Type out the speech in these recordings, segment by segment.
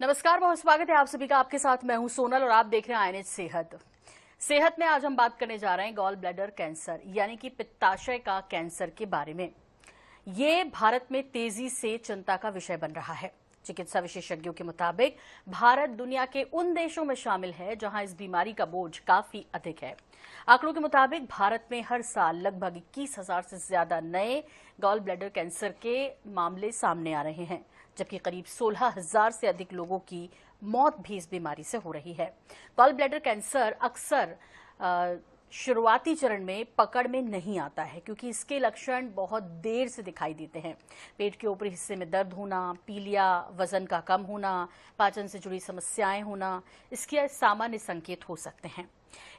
नमस्कार, बहुत स्वागत है आप सभी का। आपके साथ मैं हूं सोनल और आप देख रहे हैं INH सेहत। सेहत में आज हम बात करने जा रहे हैं गॉल ब्लैडर कैंसर यानी कि पित्ताशय का कैंसर के बारे में। ये भारत में तेजी से चिंता का विषय बन रहा है। चिकित्सा विशेषज्ञों के मुताबिक भारत दुनिया के उन देशों में शामिल है जहां इस बीमारी का बोझ काफी अधिक है। आंकड़ों के मुताबिक भारत में हर साल लगभग 21,000 से ज्यादा नए गॉल ब्लैडर कैंसर के मामले सामने आ रहे हैं, जबकि करीब 16,000 से अधिक लोगों की मौत भी इस बीमारी से हो रही है। गॉल ब्लैडर कैंसर अक्सर शुरुआती चरण में पकड़ में नहीं आता है क्योंकि इसके लक्षण बहुत देर से दिखाई देते हैं। पेट के ऊपरी हिस्से में दर्द होना, पीलिया, वजन का कम होना, पाचन से जुड़ी समस्याएं होना, इसके सामान्य संकेत हो सकते हैं।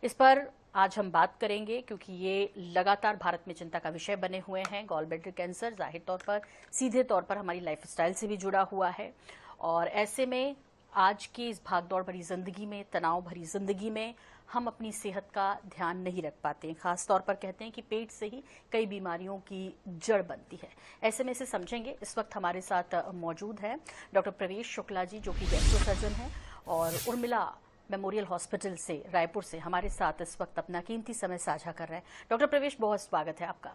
इस पर आज हम बात करेंगे क्योंकि ये लगातार भारत में चिंता का विषय बने हुए हैं। गॉल ब्लैडर कैंसर जाहिर तौर पर सीधे तौर पर हमारी लाइफस्टाइल से भी जुड़ा हुआ है और ऐसे में आज की इस भागदौड़ भरी जिंदगी में, तनाव भरी जिंदगी में हम अपनी सेहत का ध्यान नहीं रख पाते हैं। खास तौर पर कहते हैं कि पेट से ही कई बीमारियों की जड़ बनती है। ऐसे में इसे समझेंगे। इस वक्त हमारे साथ मौजूद है डॉक्टर प्रवेश शुक्ला जी, जो कि गैस्ट्रो सर्जन हैं और उर्मिला मेमोरियल हॉस्पिटल से, रायपुर से हमारे साथ इस वक्त अपना कीमती समय साझा कर रहे हैं। डॉक्टर प्रवेश, बहुत स्वागत है आपका।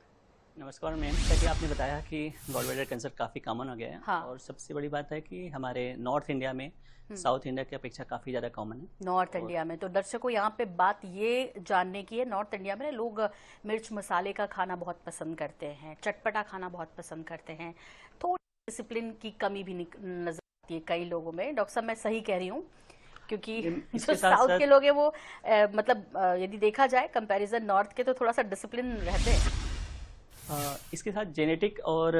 नमस्कार मैम। जैसे आपने बताया कि गॉल ब्लैडर कैंसर काफ़ी कॉमन हो गया है। हाँ। और सबसे बड़ी बात है कि हमारे नॉर्थ इंडिया में साउथ इंडिया की अपेक्षा काफ़ी ज़्यादा कॉमन है। नॉर्थ इंडिया में तो दर्शकों यहाँ पे बात ये जानने की है, नॉर्थ इंडिया में लोग मिर्च मसाले का खाना बहुत पसंद करते हैं, चटपटा खाना बहुत पसंद करते हैं, थोड़ी डिसिप्लिन की कमी भी नजर आती है कई लोगों में। डॉक्टर साहब, मैं सही कह रही हूँ? क्योंकि जो साउथ के लोग हैं वो यदि देखा जाए कंपैरिजन नॉर्थ के, तो थोड़ा सा डिसिप्लिन रहते हैं। इसके साथ जेनेटिक और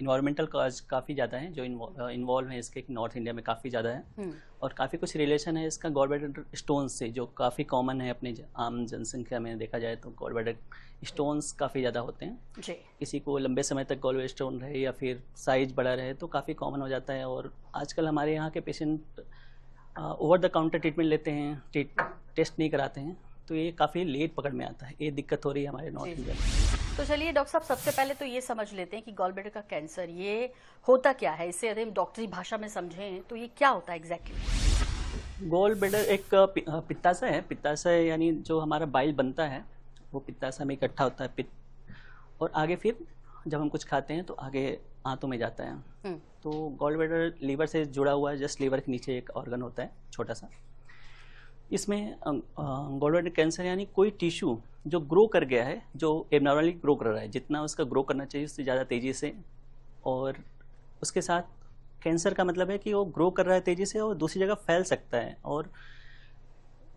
इन्वायरमेंटल काज काफ़ी ज़्यादा हैं जो इन्वॉल्व हैं इसके। नॉर्थ इंडिया में काफ़ी ज़्यादा है और काफ़ी कुछ रिलेशन है इसका गॉल ब्लैडर स्टोन से, जो काफ़ी कॉमन है अपने आम जनसंख्या में देखा जाए तो। गॉल ब्लैडर स्टोन्स काफ़ी ज़्यादा होते हैं जी। किसी को लंबे समय तक गॉल ब्लैडर स्टोन रहे या फिर साइज बड़ा रहे तो काफ़ी कॉमन हो जाता है। और आजकल हमारे यहाँ के patient over the counter treatment लेते हैं, टेस्ट नहीं कराते हैं, तो ये काफ़ी लेट पकड़ में आता है। ये दिक्कत हो रही है हमारे नॉर्थ इंडिया में। तो चलिए डॉक्टर साहब, सबसे पहले तो ये समझ लेते हैं कि गॉल ब्लैडर का कैंसर ये होता क्या है। इसे यदि हम डॉक्टरी भाषा में समझें तो ये क्या होता है एग्जैक्टली? गॉल ब्लैडर एक पित्ताशय है। पित्ताशय यानी जो हमारा बाइल बनता है वो पित्ताशय में इकट्ठा होता है पित्त, और आगे फिर जब हम कुछ खाते हैं तो आगे आंतों में जाता है। तो गॉल ब्लैडर लीवर से जुड़ा हुआ है। जस्ट लीवर के नीचे एक ऑर्गन होता है छोटा सा। इसमें गॉल ब्लैडर कैंसर यानी कोई टिश्यू जो ग्रो कर गया है, जो एबनॉर्मली ग्रो कर रहा है, जितना उसका ग्रो करना चाहिए उससे ज़्यादा तेज़ी से, और उसके साथ कैंसर का मतलब है कि वो ग्रो कर रहा है तेज़ी से और दूसरी जगह फैल सकता है, और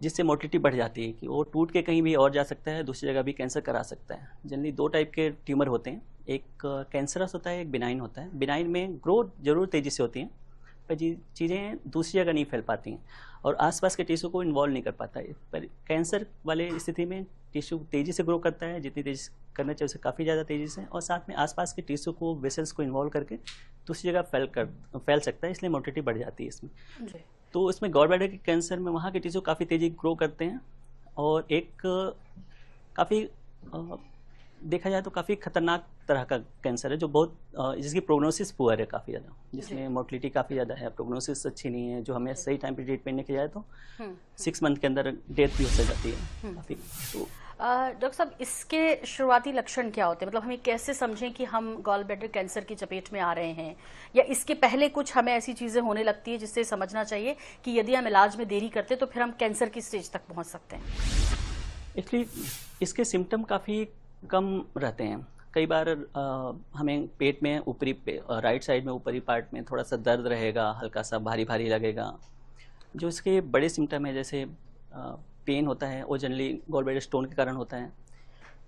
जिससे मोर्टिलिटी बढ़ जाती है कि वो टूट के कहीं भी और जा सकता है, दूसरी जगह भी कैंसर करा सकता है। जनरली दो टाइप के ट्यूमर होते हैं, एक कैंसरस होता है, एक बिनाइन होता है। बिनाइन में ग्रो जरूर तेज़ी से होती हैं पर चीज़ें दूसरी जगह नहीं फैल पाती हैं और आसपास के टिश्यू को इन्वॉल्व नहीं कर पाता है। पर कैंसर वाले स्थिति में टिश्यू तेज़ी से ग्रो करता है, जितनी तेज़ी करना चाहिए उससे काफ़ी ज़्यादा तेज़ी से, और साथ में आसपास के टिश्यू को, वेसल्स को इन्वॉल्व करके दूसरी जगह फैल सकता है, इसलिए मोर्टिलिटी बढ़ जाती है इसमें। तो इसमें गॉल ब्लैडर के कैंसर में वहाँ के टिश्यू काफ़ी तेज़ी ग्रो करते हैं और एक काफ़ी देखा जाए तो काफ़ी खतरनाक तरह का कैंसर है, जो बहुत जिसकी प्रोग्नोसिस पुअर है काफ़ी ज़्यादा, जिसमें मोर्टिलिटी काफ़ी ज़्यादा है, प्रोग्नोसिस अच्छी नहीं है। जो हमें सही टाइम पे ट्रीटमेंट नहीं किया जाए तो 6 मंथ के अंदर डेथ भी हो जाती है काफ़ी। तो डॉक्टर साहब, इसके शुरुआती लक्षण क्या होते हैं? मतलब हमें कैसे समझें कि हम गॉल ब्लैडर कैंसर की चपेट में आ रहे हैं, या इसके पहले कुछ हमें ऐसी चीज़ें होने लगती है जिससे समझना चाहिए कि यदि हम इलाज में देरी करते तो फिर हम कैंसर की स्टेज तक पहुँच सकते हैं? एक्चुअली इसके सिम्टम काफ़ी कम रहते हैं। कई बार हमें पेट में ऊपरी राइट साइड में ऊपरी पार्ट में थोड़ा सा दर्द रहेगा, हल्का सा भारी भारी लगेगा। जो इसके बड़े सिम्टम है जैसे पेन होता है, वो जनरली गॉल ब्लैडर स्टोन के कारण होता है।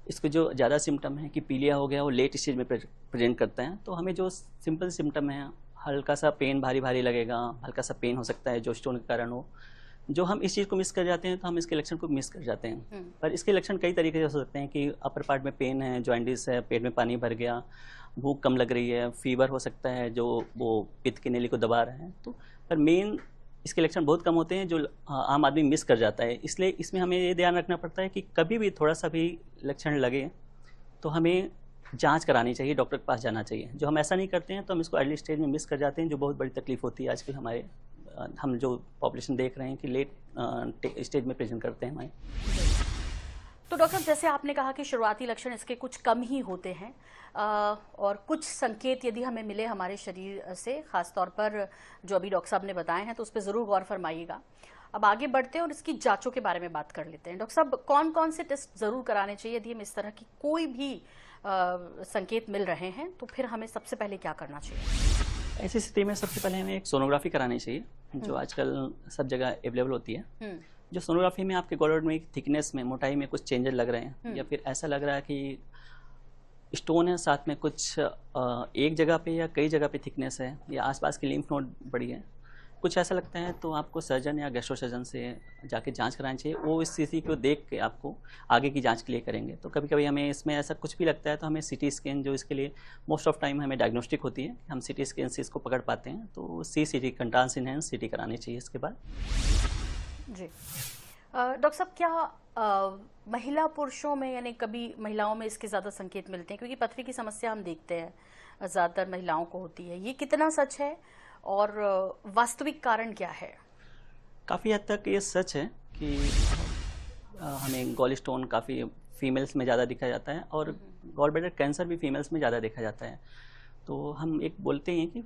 इसके जो ज़्यादा सिम्टम है कि पीलिया हो गया, वो लेट स्टेज में प्रेजेंट करता है। तो हमें जो सिंपल सिम्टम है, हल्का सा पेन, भारी भारी लगेगा, हल्का सा पेन हो सकता है जो स्टोन के कारण हो। जो हम इस चीज़ को मिस कर जाते हैं तो हम इसके लक्षण को मिस कर जाते हैं। पर इसके लक्षण कई तरीके से हो सकते हैं कि अपर पार्ट में पेन है, जॉइंटिस है, पेट में पानी भर गया, भूख कम लग रही है, फीवर हो सकता है जो वो पित्त की नली को दबा रहे हैं। तो पर मेन इसके लक्षण बहुत कम होते हैं जो आम आदमी मिस कर जाता है। इसलिए इसमें हमें ये ध्यान रखना पड़ता है कि कभी भी थोड़ा सा भी लक्षण लगे तो हमें जांच करानी चाहिए, डॉक्टर के पास जाना चाहिए। जो हम ऐसा नहीं करते हैं तो हम इसको अर्ली स्टेज में मिस कर जाते हैं, जो बहुत बड़ी तकलीफ होती है आजकल हमारे हम जो पॉपुलेशन देख रहे हैं कि लेट स्टेज में प्रेजेंट करते हैं हमारे। तो डॉक्टर साहब, जैसे आपने कहा कि शुरुआती लक्षण इसके कुछ कम ही होते हैं और कुछ संकेत यदि हमें मिले हमारे शरीर से, खासतौर पर जो अभी डॉक्टर साहब ने बताए हैं, तो उस पर ज़रूर गौर फरमाइएगा। अब आगे बढ़ते हैं और इसकी जांचों के बारे में बात कर लेते हैं। डॉक्टर साहब, कौन कौन से टेस्ट ज़रूर कराने चाहिए यदि हम इस तरह की कोई भी संकेत मिल रहे हैं, तो फिर हमें सबसे पहले क्या करना चाहिए? ऐसी स्थिति में सबसे पहले हमें एक सोनोग्राफी करानी चाहिए, जो आजकल सब जगह अवेलेबल होती है। जो सोनोग्राफी में आपके गॉल ब्लैडर में थिकनेस में, मोटाई में कुछ चेंजेस लग रहे हैं, या फिर ऐसा लग रहा है कि स्टोन है, साथ में कुछ एक जगह पे या कई जगह पे थिकनेस है, या आसपास की लिम्फ नोड बड़ी है, कुछ ऐसा लगता है, तो आपको सर्जन या गैस्ट्रो सर्जन से जाके जांच करानी चाहिए। वो इस स्थिति को देख के आपको आगे की जांच के लिए करेंगे। तो कभी कभी हमें इसमें ऐसा कुछ भी लगता है तो हमें सीटी स्कैन, जो इसके लिए मोस्ट ऑफ टाइम हमें डायग्नोस्टिक होती है, हम सीटी स्कैन से इसको पकड़ पाते हैं। तो CCT, कंट्रास्ट इनहेंस CT करानी चाहिए इसके बाद। जी डॉक्टर साहब, क्या महिला पुरुषों में, यानी कभी महिलाओं में इसके ज़्यादा संकेत मिलते हैं? क्योंकि पथरी की समस्या हम देखते हैं ज़्यादातर महिलाओं को होती है, ये कितना सच है और वास्तविक कारण क्या है? काफ़ी हद तक ये सच है कि हमें गॉल स्टोन काफ़ी फीमेल्स में ज़्यादा दिखा जाता है, और गॉल ब्लैडर कैंसर भी फीमेल्स में ज़्यादा देखा जाता है। तो हम एक बोलते हैं कि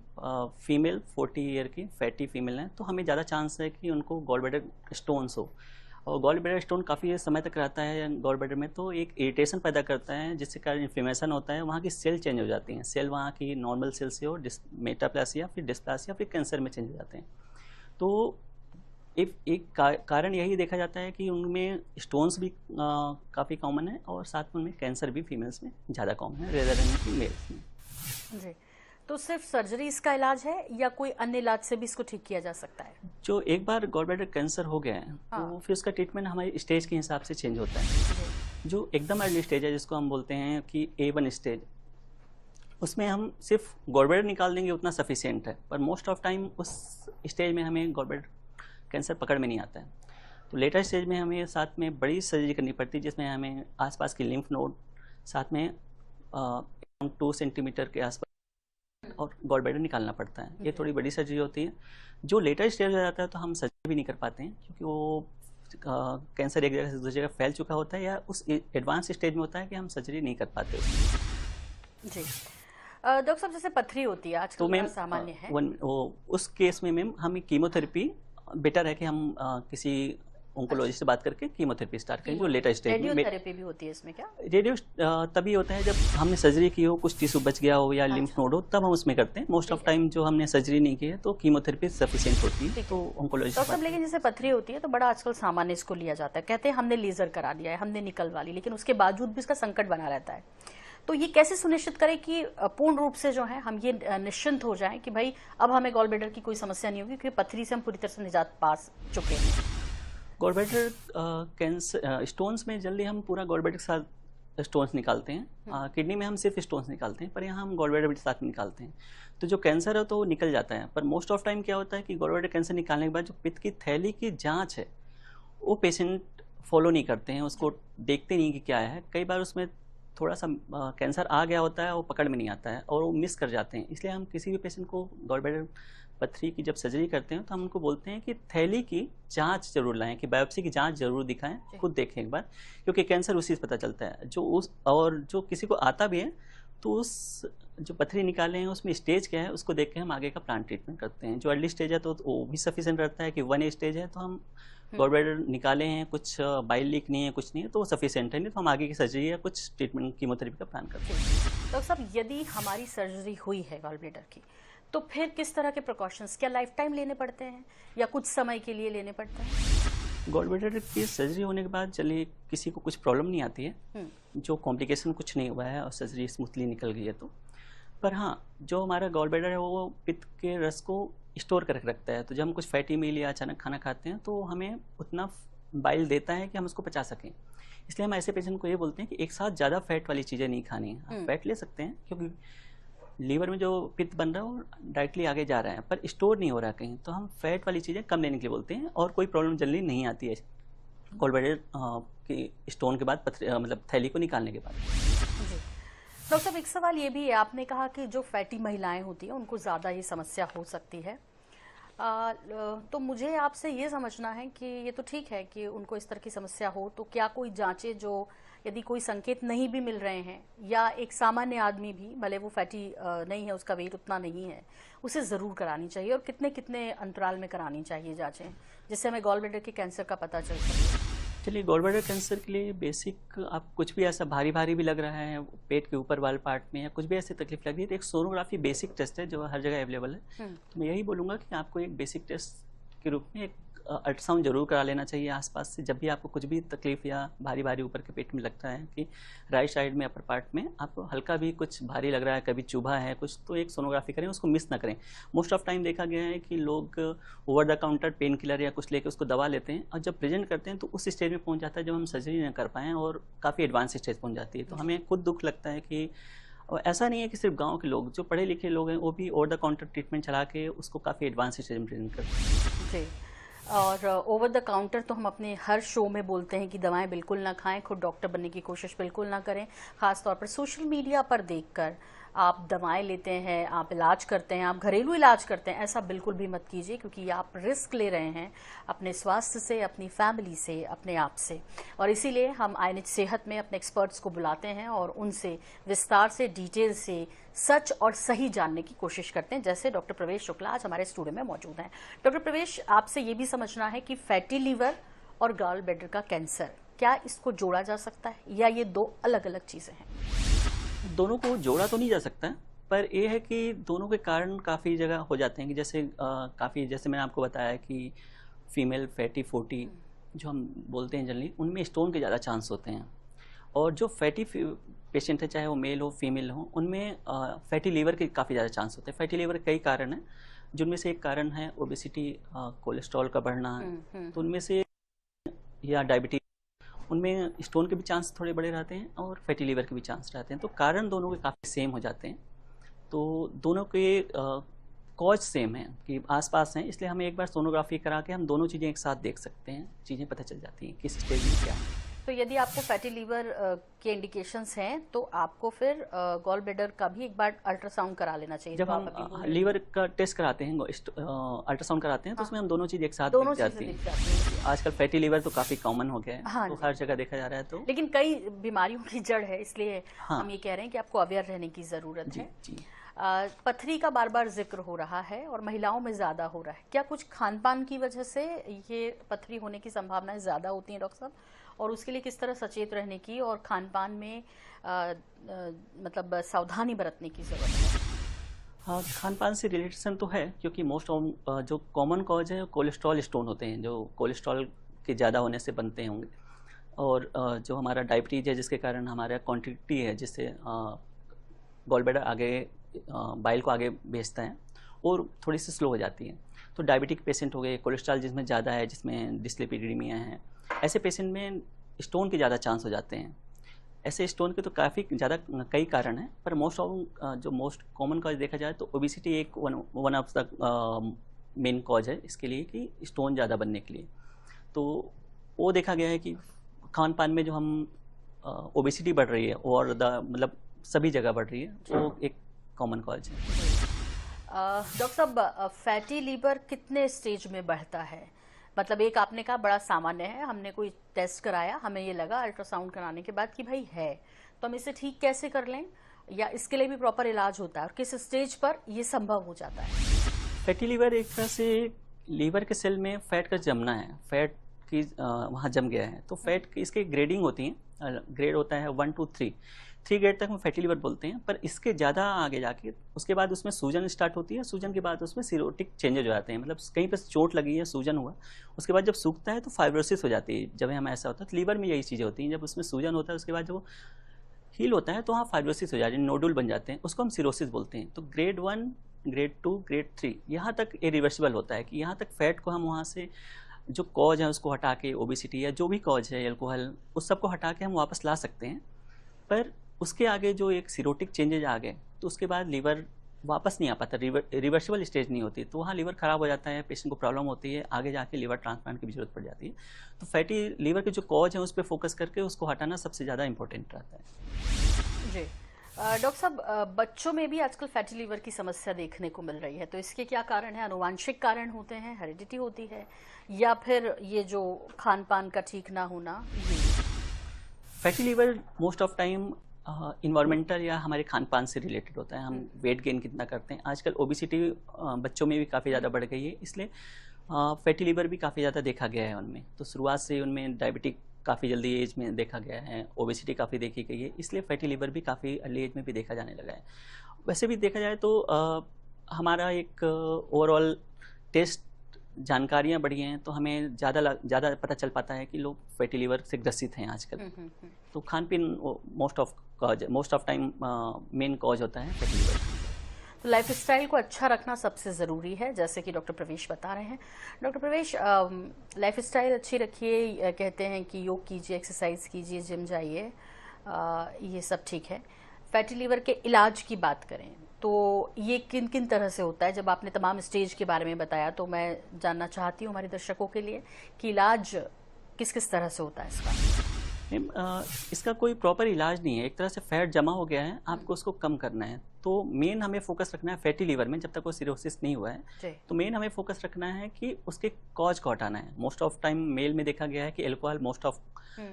फीमेल 40 ईयर की फैटी फीमेल हैं, तो हमें ज़्यादा चांस है कि उनको गॉल ब्लैडर स्टोन्स हो। और गॉल ब्लैडर स्टोन काफ़ी समय तक रहता है गॉल ब्लैडर में, तो एक इरिटेशन पैदा करता है, जिसके कारण इन्फ्लेमेशन होता है, वहाँ की सेल चेंज हो जाती हैं। सेल वहाँ की नॉर्मल सेल से हो मेटाप्लासिया, फिर डिस्प्लासिया, फिर कैंसर में चेंज हो जाते हैं। तो एक कारण यही देखा जाता है कि उनमें स्टोन्स भी काफ़ी कॉमन है, और साथ में उनमें कैंसर भी फीमेल्स में ज़्यादा कॉमन है रेदर देन मेल्स में। जी, तो सिर्फ सर्जरी इसका इलाज है या कोई अन्य इलाज से भी इसको ठीक किया जा सकता है? जो एक बार गॉल ब्लैडर कैंसर हो गया है, तो फिर उसका ट्रीटमेंट हमारे स्टेज के हिसाब से चेंज होता है। जो एकदम अर्ली स्टेज है, जिसको हम बोलते हैं कि A1 स्टेज, उसमें हम सिर्फ गॉल ब्लैडर निकाल देंगे उतना सफिशिएंट है, पर मोस्ट ऑफ टाइम उस स्टेज में हमें गॉल ब्लैडर कैंसर पकड़ में नहीं आता है। तो लेटर स्टेज में हमें साथ में बड़ी सर्जरी करनी पड़ती है, जिसमें हमें आसपास की लिम्फ नोड, साथ में 2 सेंटीमीटर के आसपास और गॉल ब्लैडर निकालना पड़ता है। ये थोड़ी बड़ी सर्जरी होती है। जो लेटर स्टेज हो जाता है तो हम सर्जरी भी नहीं कर पाते हैं, क्योंकि वो कैंसर एक जगह से दूसरी जगह फैल चुका होता है, या उस एडवांस स्टेज में होता है कि हम सर्जरी नहीं कर पाते। जी डॉक्टर साहब, जैसे पथरी होती है आजकल, तो मैम सामान्य है, उस केस में मैम हमें कीमोथेरेपी बेटर है कि हम किसी ऑन्कोलॉजिस्ट से बात करके कीमोथेरेपी स्टार्ट करें, जो लेटर स्टेज में। रेडियोथेरेपी भी होती है इसमें क्या? रेडियो तभी होता है जब हमने सर्जरी की हो, कुछ टिश्यू बच गया हो या लिम्फ नोड हो, तब हम उसमें करते हैं। मोस्ट ऑफ टाइम जो हमने सर्जरी नहीं की है, तो कीमोथेरेपी सफिशिएंट होती है, तो ऑन्कोलॉजिस्ट। डॉक्टर, लेकिन जैसे पथरी होती है तो बड़ा आजकल सामान्य इसको लिया जाता है, कहते हैं हमने लेजर करा दिया है, हमने निकलवा ली, लेकिन उसके बावजूद भी इसका संकट बना रहता है। तो ये कैसे सुनिश्चित करें कि पूर्ण रूप से जो है हम ये निश्चिंत हो जाएं कि भाई अब हमें गॉल ब्लैडर की कोई समस्या नहीं होगी, क्योंकि पथरी से हम पूरी तरह से निजात पा चुके हैं? गॉल ब्लैडर कैंसर स्टोन्स में जल्दी हम पूरा गॉल ब्लैडर के साथ स्टोन्स निकालते हैं। किडनी में हम सिर्फ स्टोन्स निकालते हैं, पर यहाँ हम गॉल ब्लैडर के साथ निकालते हैं। तो जो कैंसर है तो वो निकल जाता है, पर मोस्ट ऑफ टाइम क्या होता है कि गॉल ब्लैडर कैंसर निकालने के बाद जो पित्त की थैली की जाँच है, वो पेशेंट फॉलो नहीं करते हैं, उसको देखते नहीं कि क्या है। कई बार उसमें थोड़ा सा कैंसर आ गया होता है, वो पकड़ में नहीं आता है और वो मिस कर जाते हैं। इसलिए हम किसी भी पेशेंट को गॉल ब्लैडर पथरी की जब सर्जरी करते हैं, तो हम उनको बोलते हैं कि थैली की जांच जरूर लाएं, कि बायोप्सी की जांच जरूर दिखाएं, खुद देखें एक बार, क्योंकि कैंसर उसी से पता चलता है। जो किसी को आता भी है, तो उस जो पथरी निकाले हैं उसमें स्टेज क्या है, उसको देख के हम आगे का प्लान ट्रीटमेंट करते हैं। जो अर्ली स्टेज है तो वो भी सफिशिएंट रहता है कि 1A स्टेज है, तो हम गॉल ब्लैडर निकाले हैं, कुछ बाइल लीक नहीं है, कुछ नहीं है, तो वो सफिशिएंट है, नहीं तो हम आगे की सर्जरी या कुछ ट्रीटमेंट कीमोथेरेपी का प्लान करते हैं। डॉक्टर साहब, यदि हमारी सर्जरी हुई है गॉल ब्लैडर की, तो फिर किस तरह के प्रिकॉशंस, क्या लाइफ टाइम लेने पड़ते हैं या कुछ समय के लिए लेने पड़ते हैं? गॉल ब्लैडर की सर्जरी होने के बाद चलिए किसी को कुछ प्रॉब्लम नहीं आती है, जो कॉम्प्लिकेशन कुछ नहीं हुआ है और सर्जरी स्मूथली निकल गई है तो। पर हाँ, जो हमारा गॉल ब्लैडर है वो पित्त के रस को स्टोर करके रखता है, तो जब हम कुछ फैटी मील या अचानक खाना खाते हैं तो हमें उतना बाइल देता है कि हम उसको पचा सकें। इसलिए हम ऐसे पेशेंट को ये बोलते हैं कि एक साथ ज़्यादा फैट वाली चीज़ें नहीं खानी है। आप फैट ले सकते हैं, क्योंकि लीवर में जो पित्त बन रहा है वो डायरेक्टली आगे जा रहा है, पर स्टोर नहीं हो रहा है कहीं, तो हम फैट वाली चीज़ें कम लेने के लिए बोलते हैं, और कोई प्रॉब्लम जल्दी नहीं आती है गॉल ब्लैडर की स्टोन के बाद, मतलब थैली को निकालने के बाद। डॉक्टर साहब, एक सवाल ये भी है, आपने कहा कि जो फैटी महिलाएं होती हैं उनको ज़्यादा ये समस्या हो सकती है, तो मुझे आपसे ये समझना है कि ये तो ठीक है कि उनको इस तरह की समस्या हो, तो क्या कोई जांचें जो यदि कोई संकेत नहीं भी मिल रहे हैं, या एक सामान्य आदमी भी भले वो फैटी नहीं है, उसका वेट उतना नहीं है, उसे ज़रूर करानी चाहिए, और कितने कितने अंतराल में करानी चाहिए जांचें, जिससे हमें गॉल ब्लैडर के कैंसर का पता चल सके? चलिए, गॉल ब्लैडर कैंसर के लिए बेसिक, आप कुछ भी ऐसा भारी भारी भी लग रहा है पेट के ऊपर वाले पार्ट में, या कुछ भी ऐसी तकलीफ लग रही है, तो एक सोनोग्राफी बेसिक टेस्ट है जो हर जगह अवेलेबल है। तो मैं यही बोलूँगा कि आपको एक बेसिक टेस्ट के रूप में एक अल्ट्रासाउंड जरूर करा लेना चाहिए आसपास से, जब भी आपको कुछ भी तकलीफ या भारी भारी ऊपर के पेट में लगता है कि राइट साइड में अपर पार्ट में आपको हल्का भी कुछ भारी लग रहा है, कभी चुभा है कुछ, तो एक सोनोग्राफी करें, उसको मिस ना करें। मोस्ट ऑफ टाइम देखा गया है कि लोग over the counter pain killer या कुछ लेकर उसको दवा लेते हैं, और जब प्रेजेंट करते हैं तो उस स्टेज में पहुंच जाता है जब हम सर्जरी ना कर पाएँ, और काफ़ी एडवांस स्टेज पहुंच जाती है। तो हमें खुद दुख लगता है कि, और ऐसा नहीं है कि सिर्फ गांव के लोग, जो पढ़े लिखे लोग हैं वो भी ओवर द काउंटर ट्रीटमेंट चला के उसको काफ़ी एडवांस स्टेज में प्रेजेंट करते हैं। जी। और ओवर द काउंटर तो हम अपने हर शो में बोलते हैं कि दवाएं बिल्कुल ना खाएं, खुद डॉक्टर बनने की कोशिश बिल्कुल ना करें। ख़ास तौर पर सोशल मीडिया पर देखकर आप दवाएं लेते हैं, आप इलाज करते हैं, आप घरेलू इलाज करते हैं, ऐसा बिल्कुल भी मत कीजिए, क्योंकि आप रिस्क ले रहे हैं अपने स्वास्थ्य से, अपनी फैमिली से, अपने आप से। और इसीलिए हम आईएनएच सेहत में अपने एक्सपर्ट्स को बुलाते हैं और उनसे विस्तार से, डिटेल से सच और सही जानने की कोशिश करते हैं, जैसे डॉक्टर प्रवेश शुक्ला आज हमारे स्टूडियो में मौजूद हैं। डॉक्टर प्रवेश, आपसे ये भी समझना है कि फैटी लीवर और गॉल ब्लैडर का कैंसर, क्या इसको जोड़ा जा सकता है, या ये दो अलग अलग चीज़ें हैं? दोनों को जोड़ा तो नहीं जा सकता है, पर यह है कि दोनों के कारण काफ़ी जगह हो जाते हैं कि जैसे जैसे मैंने आपको बताया कि फीमेल फैटी 40 जो हम बोलते हैं जनरली, उनमें स्टोन के ज़्यादा चांस होते हैं। और जो फैटी पेशेंट है, चाहे वो मेल हो फीमेल हो, उनमें फैटी लीवर के काफ़ी ज़्यादा चांस होते हैं। फैटी लीवर के कई कारण हैं, जिनमें से एक कारण है ओबेसिटी, कोलेस्ट्रॉल का बढ़ना, तो उनमें से, या डायबिटीज, उनमें स्टोन के भी चांस थोड़े बड़े रहते हैं और फैटी लीवर के भी चांस रहते हैं। तो कारण दोनों के काफ़ी सेम हो जाते हैं, तो दोनों के कॉज सेम है कि आसपास हैं, इसलिए हमें एक बार सोनोग्राफी करा के हम दोनों चीज़ें एक साथ देख सकते हैं, चीज़ें पता चल जाती हैं किस स्टेज में क्या है। तो यदि आपको फैटी लीवर के इंडिकेशंस हैं, तो आपको फिर गॉल ब्लैडर का भी एक बार अल्ट्रासाउंड करा लेना चाहिए। जब हम लीवर का टेस्ट कराते हैं, अल्ट्रासाउंड कराते हैं, तो उसमें हम दोनों चीज़ एक साथ दिख जाती हैं। आजकल फैटी लीवर तो काफ़ी कॉमन हो गया है, हाँ, तो हर जगह देखा जा रहा है। तो लेकिन कई बीमारियों की जड़ है, इसलिए हम ये कह रहे हैं कि आपको अवेयर रहने की ज़रूरत है। जी। पथरी का बार बार जिक्र हो रहा है और महिलाओं में ज़्यादा हो रहा है, क्या कुछ खान पान की वजह से ये पथरी होने की संभावनाएं ज़्यादा होती हैं डॉक्टर साहब? और उसके लिए किस तरह सचेत रहने की और खान पान में मतलब सावधानी बरतने की ज़रूरत है? हाँ, खान पान से रिलेशन तो है, क्योंकि मोस्ट ऑफ जो कॉमन कॉज है कोलेस्ट्रॉल स्टोन होते हैं, जो कोलेस्ट्रॉल के ज़्यादा होने से बनते होंगे। और जो हमारा डायबिटीज है, जिसके कारण हमारा क्वांटिटी है, जिससे गॉल ब्लैडर आगे बाइल को आगे भेजता है और थोड़ी सी स्लो हो जाती है। तो डायबिटिक पेशेंट हो गए, कोलेस्ट्रॉल जिसमें ज़्यादा है, जिसमें डिस्लिपिडीमिया है, ऐसे पेशेंट में स्टोन के ज़्यादा चांस हो जाते हैं। ऐसे स्टोन के तो काफ़ी ज़्यादा कई कारण हैं, पर जो मोस्ट कॉमन कॉज देखा जाए तो ओबेसिटी एक one of the main cause है इसके लिए, कि स्टोन ज़्यादा बनने के लिए। तो वो देखा गया है कि खान पान में जो हम ओबेसिटी बढ़ रही है, और मतलब सभी जगह बढ़ रही है, वो एक कॉमन कॉज है। डॉक्टर साहब, फैटी लीवर कितने स्टेज में बढ़ता है? मतलब एक आपने कहा बड़ा सामान्य है, हमने कोई टेस्ट कराया, हमें ये लगा अल्ट्रासाउंड कराने के बाद कि भाई है, तो हम इसे ठीक कैसे कर लें, या इसके लिए भी प्रॉपर इलाज होता है, और किस स्टेज पर ये संभव हो जाता है? फैटी लीवर एक तरह से लीवर के सेल में फैट का जमना है, फैट की वहाँ जम गया है। तो फैट की इसके ग्रेडिंग होती है, ग्रेड होता है 1 to 3 ग्रेड तक हम फैटी लीवर बोलते हैं। पर इसके ज़्यादा आगे जाके उसके बाद उसमें सूजन स्टार्ट होती है, सूजन के बाद उसमें सीरोटिक चेंजेज हो जाते हैं, मतलब कहीं पर चोट लगी है, सूजन हुआ, उसके बाद जब सूखता है तो फाइब्रोसिस हो जाती है। जब हमें ऐसा होता है तो लीवर में यही चीज़ें होती हैं, जब उसमें सूजन होता है उसके बाद जब वो हील होता है तो वहाँ फाइब्रोसिस हो जाती है, नोडुल बन जाते हैं, उसको हम सिरोसिस बोलते हैं। तो ग्रेड 1, ग्रेड 2, ग्रेड 3 यहाँ तक इरिवर्सिबल होता है, कि यहाँ तक फैट को हम वहाँ से जो कॉज है उसको हटा के, ओबेसिटी या जो भी कॉज है, अल्कोहल, उस सब को हटा के हम वापस ला सकते हैं। पर उसके आगे जो एक सीरोटिक चेंजेज आ गए तो उसके बाद लीवर वापस नहीं आ पाता, रिवर्सिबल स्टेज नहीं होती, तो वहाँ लीवर खराब हो जाता है, पेशेंट को प्रॉब्लम होती है, आगे जाके लीवर ट्रांसप्लांट की भी जरूरत पड़ जाती है। तो फैटी लीवर के जो कॉज है उस पर फोकस करके उसको हटाना सबसे ज़्यादा इंपॉर्टेंट रहता है। जी, डॉक्टर साहब, बच्चों में भी आजकल फैटी लीवर की समस्या देखने को मिल रही है, तो इसके क्या कारण है? आनुवांशिक कारण होते हैं, हेरिडिटी होती है, या फिर ये जो खान पान का ठीक ना होना? Fatty liver most of time environmental या हमारे खान पान से रिलेटेड होता है। हम वेट गेन कितना करते हैं, आजकल ओबिसिटी बच्चों में भी काफ़ी ज़्यादा बढ़ गई है, इसलिए फैटी लीवर भी काफ़ी ज़्यादा देखा गया है उनमें। तो शुरुआत से उनमें डायबिटिक काफ़ी जल्दी एज में देखा गया है, ओबिसिटी काफ़ी देखी गई है, इसलिए फैटी लीवर भी काफ़ी अर्ली एज में भी देखा जाने लगा है। वैसे भी देखा जाए तो हमारा एक ओवरऑल टेस्ट जानकारियाँ बढ़ी हैं, तो हमें ज़्यादा पता चल पाता है कि लोग फैटी लीवर से ग्रसित हैं आजकल। तो खान पीन most of time main cause होता है फैटी लीवर। तो लाइफस्टाइल को अच्छा रखना सबसे ज़रूरी है, जैसे कि डॉक्टर प्रवेश बता रहे हैं। डॉक्टर प्रवेश, लाइफस्टाइल अच्छी रखिए, कहते हैं कि योग कीजिए, एक्सरसाइज कीजिए, जिम जाइए, ये सब ठीक है। फैटी लीवर के इलाज की बात करें तो ये किन किन तरह से होता है? जब आपने तमाम स्टेज के बारे में बताया, तो मैं जानना चाहती हूँ हमारे दर्शकों के लिए कि इलाज किस किस तरह से होता है इसका? इसका कोई प्रॉपर इलाज नहीं है, एक तरह से फैट जमा हो गया है, आपको उसको कम करना है। तो मेन हमें फोकस रखना है फैटी लीवर में, जब तक वो सिरोसिस नहीं हुआ है तो मेन हमें फोकस रखना है कि उसके कॉज को हटाना है। मोस्ट ऑफ टाइम मेल में देखा गया है कि alcohol most of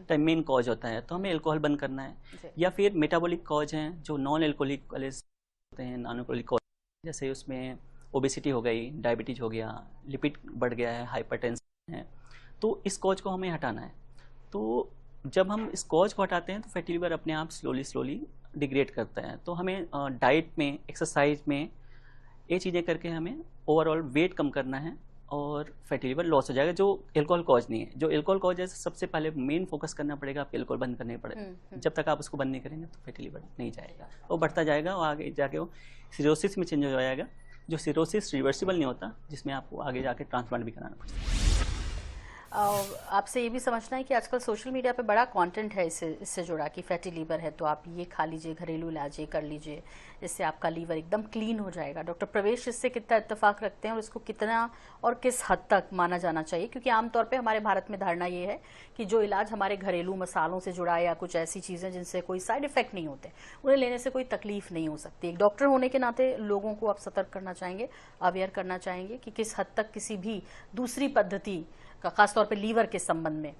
time main cause होता है, तो हमें अल्कोहल बंद करना है। या फिर मेटाबॉलिक कॉज हैं जो नॉन अल्कोहलिक वाले होते हैं, नॉन अल्कोहलिक कॉज, जैसे उसमें ओबेसिटी हो गई, डायबिटीज हो गया, लिपिड बढ़ गया है, हाइपरटेंशन है, तो इस कॉज को हमें हटाना है। तो जब हम इस कॉज को हटाते हैं तो फैटी लीवर अपने आप स्लोली डिग्रेड करता है। तो हमें डाइट में, एक्सरसाइज में ये चीज़ें करके हमें ओवरऑल वेट कम करना है और फैटी लीवर लॉस हो जाएगा, जो अल्कोहल कॉज नहीं है। जो अल्कोहल कॉज है, सबसे पहले मेन फोकस करना पड़ेगा, आपको अल्कोहल बंद करने पड़ेगा। जब तक आप उसको बंद नहीं करेंगे तो फैटी लीवर नहीं जाएगा, वो बढ़ता जाएगा और आगे जाके वो सिरोसिस में चेंज हो जाएगा, जो सिरोसिस रिवर्सिबल नहीं होता, जिसमें आपको आगे जाके ट्रांसप्लांट भी कराना पड़ता है। आपसे ये भी समझना है कि आजकल सोशल मीडिया पे बड़ा कंटेंट है इससे जुड़ा कि फैटी लीवर है तो आप ये खा लीजिए, घरेलू इलाज ये कर लीजिए, इससे आपका लीवर एकदम क्लीन हो जाएगा। डॉक्टर प्रवेश इससे कितना इत्तेफाक रखते हैं और इसको कितना और किस हद तक माना जाना चाहिए? क्योंकि आमतौर पे हमारे भारत में धारणा ये है कि जो इलाज हमारे घरेलू मसालों से जुड़ा है या कुछ ऐसी चीज़ें जिनसे कोई साइड इफेक्ट नहीं होते, उन्हें लेने से कोई तकलीफ नहीं हो सकती। एक डॉक्टर होने के नाते लोगों को आप सतर्क करना चाहेंगे, अवेयर करना चाहेंगे कि किस हद तक किसी भी दूसरी पद्धति का, खासतौर पे लीवर के संबंध में,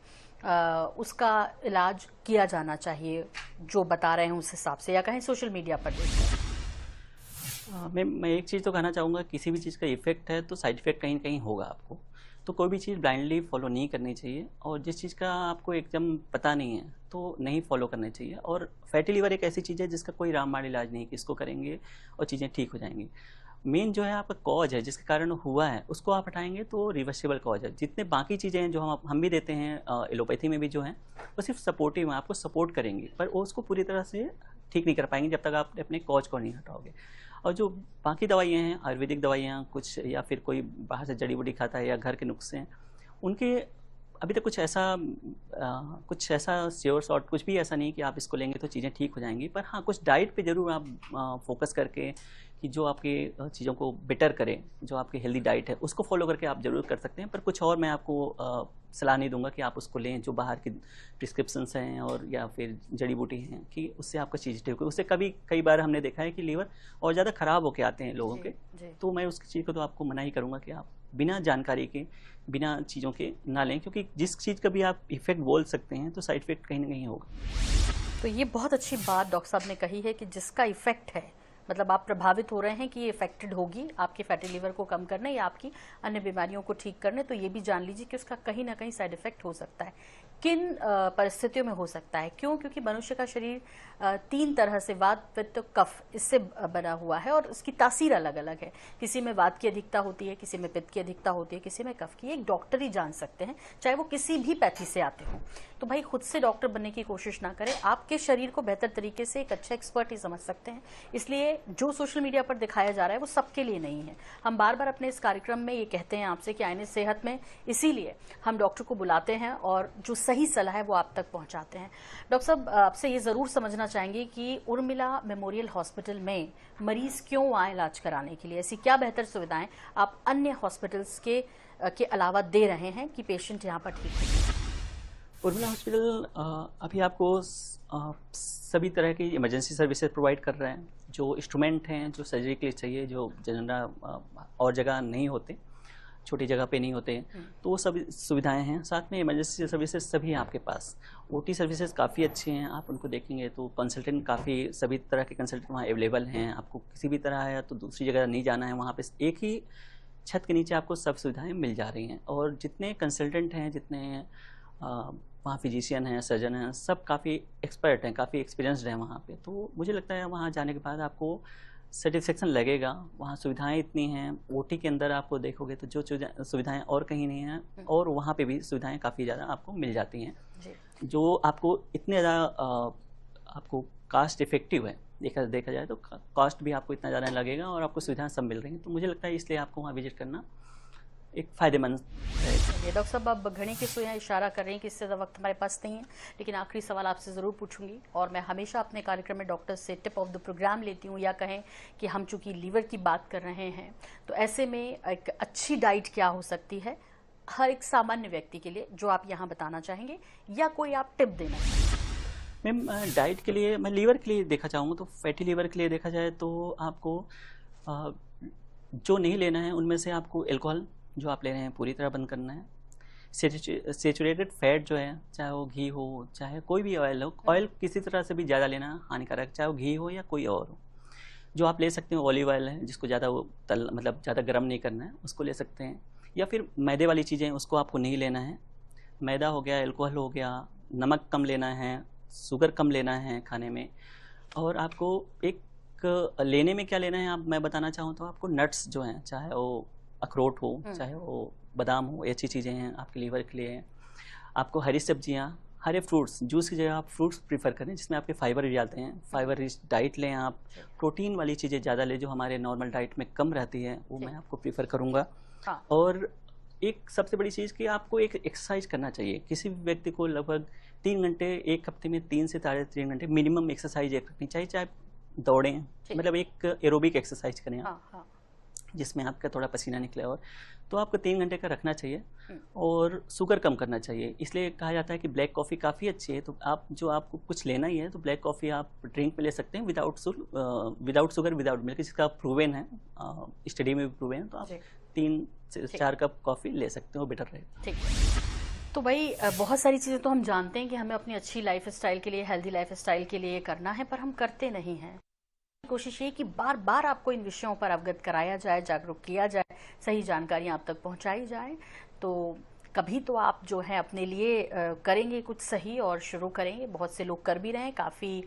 उसका इलाज किया जाना चाहिए जो बता रहे हैं उस हिसाब से, या कहें सोशल मीडिया पर देखकर? मैं एक चीज़ तो कहना चाहूँगा, किसी भी चीज़ का इफेक्ट है तो साइड इफेक्ट कहीं ना कहीं होगा आपको, तो कोई भी चीज़ ब्लाइंडली फॉलो नहीं करनी चाहिए, और जिस चीज़ का आपको एकदम पता नहीं है तो नहीं फॉलो करनी चाहिए। और फैटी लीवर एक ऐसी चीज़ है जिसका कोई रामबाण इलाज नहीं कि इसको करेंगे और चीज़ें ठीक हो जाएंगी। मेन जो है आपका कॉज है, जिसके कारण हुआ है, उसको आप हटाएंगे तो रिवर्सिबल कॉज है। जितने बाकी चीज़ें हैं जो हम भी देते हैं एलोपैथी में भी जो है, वो सिर्फ सपोर्टिव है, आपको सपोर्ट करेंगे, पर वो उसको पूरी तरह से ठीक नहीं कर पाएंगे जब तक आप अपने कॉज को नहीं हटाओगे। और जो बाकी दवाइयाँ हैं, आयुर्वेदिक दवाइयाँ कुछ, या फिर कोई बाहर से जड़ी बूटी खाता है या घर के नुस्खे हैं, उनके अभी तक कुछ ऐसा श्योर शॉर्ट कुछ भी ऐसा नहीं कि आप इसको लेंगे तो चीज़ें ठीक हो जाएंगी। पर हाँ, कुछ डाइट पे ज़रूर आप फोकस करके कि जो आपकी चीज़ों को बेटर करे, जो आपकी हेल्दी डाइट है उसको फॉलो करके आप ज़रूर कर सकते हैं। पर कुछ और मैं आपको सलाह नहीं दूंगा कि आप उसको लें जो बाहर की प्रिस्क्रिप्शंस हैं और या फिर जड़ी बूटी हैं, कि उससे आपका चीज़ ठीक हो। उससे कई बार हमने देखा है कि लीवर और ज़्यादा ख़राब होके आते हैं लोगों के। तो मैं उस चीज़ को तो आपको मना ही करूँगा कि आप बिना जानकारी के, बिना चीज़ों के ना लें, क्योंकि जिस चीज़ का भी आप इफेक्ट बोल सकते हैं तो साइड इफेक्ट कहीं ना कहीं होगा। तो ये बहुत अच्छी बात डॉक्टर साहब ने कही है कि जिसका इफेक्ट है, मतलब आप प्रभावित हो रहे हैं कि ये इफेक्टेड होगी आपके फैटी लीवर को कम करने या आपकी अन्य बीमारियों को ठीक करने, तो ये भी जान लीजिए कि उसका कहीं ना कहीं साइड इफेक्ट हो सकता है। किन परिस्थितियों में हो सकता है? क्यों? क्योंकि मनुष्य का शरीर 3 तरह से, वात, पित्त, कफ, इससे बना हुआ है और उसकी तासीर अलग अलग है। किसी में वात की अधिकता होती है, किसी में पित्त की अधिकता होती है, किसी में कफ की। एक डॉक्टर ही जान सकते हैं, चाहे वो किसी भी पैथी से आते हों। तो भाई खुद से डॉक्टर बनने की कोशिश ना करें, आपके शरीर को बेहतर तरीके से एक अच्छा एक्सपर्ट ही समझ सकते हैं। इसलिए जो सोशल मीडिया पर दिखाया जा रहा है वो सबके लिए नहीं है। हम बार बार अपने इस कार्यक्रम में ये कहते हैं आपसे कि आईएनएच सेहत में इसीलिए हम डॉक्टर को बुलाते हैं और जो सही सलाह है वो आप तक पहुंचाते हैं। डॉक्टर साहब, आपसे ये जरूर समझना चाहेंगे कि उर्मिला मेमोरियल हॉस्पिटल में मरीज क्यों आए इलाज कराने के लिए? ऐसी क्या बेहतर सुविधाएं आप अन्य हॉस्पिटल्स के अलावा दे रहे हैं कि पेशेंट यहाँ पर ठीक हो? उर्मिला हॉस्पिटल अभी आपको सभी तरह की इमरजेंसी सर्विसेज प्रोवाइड कर रहे हैं। जो इंस्ट्रूमेंट हैं जो सर्जरी के लिए चाहिए, जो जनरल और जगह नहीं होते, छोटी जगह पे नहीं होते, तो वो सभी सुविधाएं हैं। साथ में इमरजेंसी सर्विसेज सभी हैं आपके पास। ओटी सर्विसेज काफ़ी अच्छी हैं, आप उनको देखेंगे तो कंसल्टेंट काफ़ी सभी तरह के कंसल्टेंट वहाँ अवेलेबल हैं। आपको किसी भी तरह है तो दूसरी जगह नहीं जाना है, वहाँ पे एक ही छत के नीचे आपको सब सुविधाएं मिल जा रही हैं। और जितने कंसल्टेंट हैं, जितने वहाँ फिजिशियन हैं, सर्जन हैं, सब काफ़ी एक्सपर्ट हैं, काफ़ी एक्सपीरियंसड हैं वहाँ पे। तो मुझे लगता है वहाँ जाने के बाद आपको सेटिस्फेक्शन लगेगा। वहाँ सुविधाएं इतनी हैं, ओटी के अंदर आपको देखोगे तो जो सुविधाएं और कहीं नहीं हैं, और वहाँ पे भी सुविधाएं काफ़ी ज़्यादा आपको मिल जाती हैं, जो आपको इतने ज़्यादा आपको कास्ट इफेक्टिव है। देखा जाए तो कॉस्ट भी आपको इतना ज़्यादा लगेगा और आपको सुविधाएं सब मिल रही हैं। तो मुझे लगता है इसलिए आपको वहाँ विजिट करना एक फ़ायदेमंद है। डॉक्टर साहब, आप घड़ी की सुइयां इशारा कर रहे हैं कि इससे ज़्यादा वक्त हमारे पास नहीं है, लेकिन आखिरी सवाल आपसे ज़रूर पूछूंगी। और मैं हमेशा अपने कार्यक्रम में डॉक्टर से टिप ऑफ द प्रोग्राम लेती हूँ, या कहें कि हम चूंकि लीवर की बात कर रहे हैं, तो ऐसे में एक अच्छी डाइट क्या हो सकती है हर एक सामान्य व्यक्ति के लिए, जो आप यहाँ बताना चाहेंगे, या कोई आप टिप देना चाहेंगे? मैम, डाइट के लिए मैं लीवर के लिए देखा चाहूँगा तो फैटी लीवर के लिए देखा जाए तो आपको जो नहीं लेना है उनमें से आपको एल्कोहल जो आप ले रहे हैं पूरी तरह बंद करना है। सेचुरेटेड फैट जो है, चाहे वो घी हो चाहे कोई भी ऑयल हो, ऑयल किसी तरह से भी ज़्यादा लेना हानिकारक, चाहे वो घी हो या कोई और हो। जो आप ले सकते हैं ऑलिव ऑयल है, जिसको ज़्यादा वो मतलब ज़्यादा गर्म नहीं करना है, उसको ले सकते हैं। या फिर मैदे वाली चीज़ें, उसको आपको नहीं लेना है। मैदा हो गया, एल्कोहल हो गया, नमक कम लेना है, शुगर कम लेना है खाने में। और आपको एक लेने में क्या लेना है आप मैं बताना चाहूँ तो आपको नट्स जो हैं, चाहे वो अखरोट हो चाहे वो बादाम हो, अच्छी चीज़ें हैं आपके लीवर के लिए। आपको हरी सब्जियाँ, हरे फ्रूट्स, जूस की जगह आप फ्रूट्स प्रीफर करें जिसमें आपके फाइबर भी जाते हैं। फाइबर रिच डाइट लें आप। प्रोटीन वाली चीज़ें ज़्यादा लें जो हमारे नॉर्मल डाइट में कम रहती है, वो मैं आपको प्रीफर करूँगा। और एक सबसे बड़ी चीज़ कि आपको एक एक्सरसाइज करना चाहिए। किसी भी व्यक्ति को लगभग 3 घंटे, एक हफ्ते में 3 से 3.5 घंटे मिनिमम एक्सरसाइज रखनी चाहिए। चाहे दौड़ें, मतलब एक एरोबिक एक्सरसाइज करें आप, जिसमें आपका थोड़ा पसीना निकले, और तो आपको 3 घंटे का रखना चाहिए। और शुगर कम करना चाहिए। इसलिए कहा जाता है कि ब्लैक कॉफ़ी काफ़ी अच्छी है, तो आपको कुछ लेना ही है तो ब्लैक कॉफ़ी आप ड्रिंक में ले सकते हैं विदाउट शुगर विदाउट मिल्क, जिसका प्रूवन है, स्टडी में भी प्रूवन है। तो आप 3 से 4 कप कॉफ़ी ले सकते हो, बेटर रहेगा। ठीक। तो भाई, बहुत सारी चीज़ें तो हम जानते हैं कि हमें अपनी अच्छी लाइफ स्टाइल के लिए, हेल्दी लाइफ स्टाइल के लिए करना है, पर हम करते नहीं हैं। कोशिश ये कि बार बार आपको इन विषयों पर अवगत कराया जाए, जागरूक किया जाए, सही जानकारियां आप तक पहुंचाई जाए। तो कभी तो आप जो है अपने लिए करेंगे कुछ सही और शुरू करेंगे। बहुत से लोग कर भी रहे हैं, काफ़ी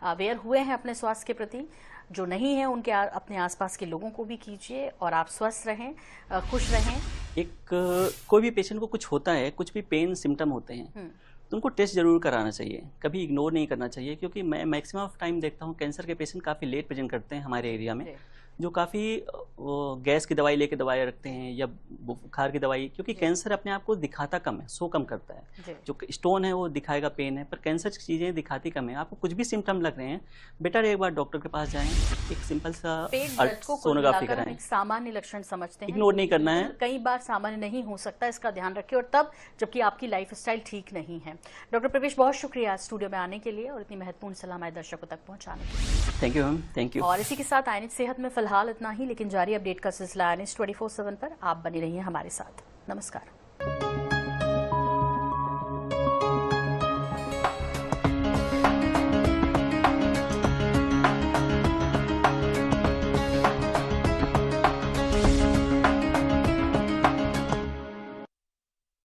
अवेयर हुए हैं अपने स्वास्थ्य के प्रति। जो नहीं है उनके अपने आसपास के लोगों को भी कीजिए, और आप स्वस्थ रहें, खुश रहें। कोई भी पेशेंट को कुछ होता है, कुछ भी पेन सिम्टम होते हैं, तो उनको टेस्ट जरूर कराना चाहिए, कभी इग्नोर नहीं करना चाहिए। क्योंकि मैं मैक्सिमम ऑफ टाइम देखता हूँ कैंसर के पेशेंट काफ़ी लेट प्रेजेंट करते हैं हमारे एरिया में, जो काफ़ी गैस की दवाई लेके दवाई रखते हैं या बुखार की दवाई, क्योंकि कैंसर अपने आप को दिखाता कम है, शो कम करता है। जो स्टोन है वो दिखाएगा पेन है, पर कैंसर की चीज़ें दिखाती कम है। आपको कुछ भी सिम्टम लग रहे हैं, बेटर एक बार डॉक्टर के पास जाएं, एक सिंपल सा सोनोग्राफी कराएं। सामान्य लक्षण समझते हैं, इग्नोर नहीं करना है, कई बार सामान्य नहीं हो सकता, इसका ध्यान रखें, और तब जबकि आपकी लाइफ स्टाइल ठीक नहीं है। डॉक्टर प्रवेश, बहुत शुक्रिया स्टूडियो में आने के लिए और इतनी महत्वपूर्ण सलाह हमारे दर्शकों तक पहुंचाने के लिए। Thank you ma'am, thank you. और इसी के साथ आईएनएच सेहत में फिलहाल इतना ही, लेकिन जारी अपडेट का सिलसिला आईएनएच 24/7 पर। आप बने रहिए हमारे साथ। नमस्कार।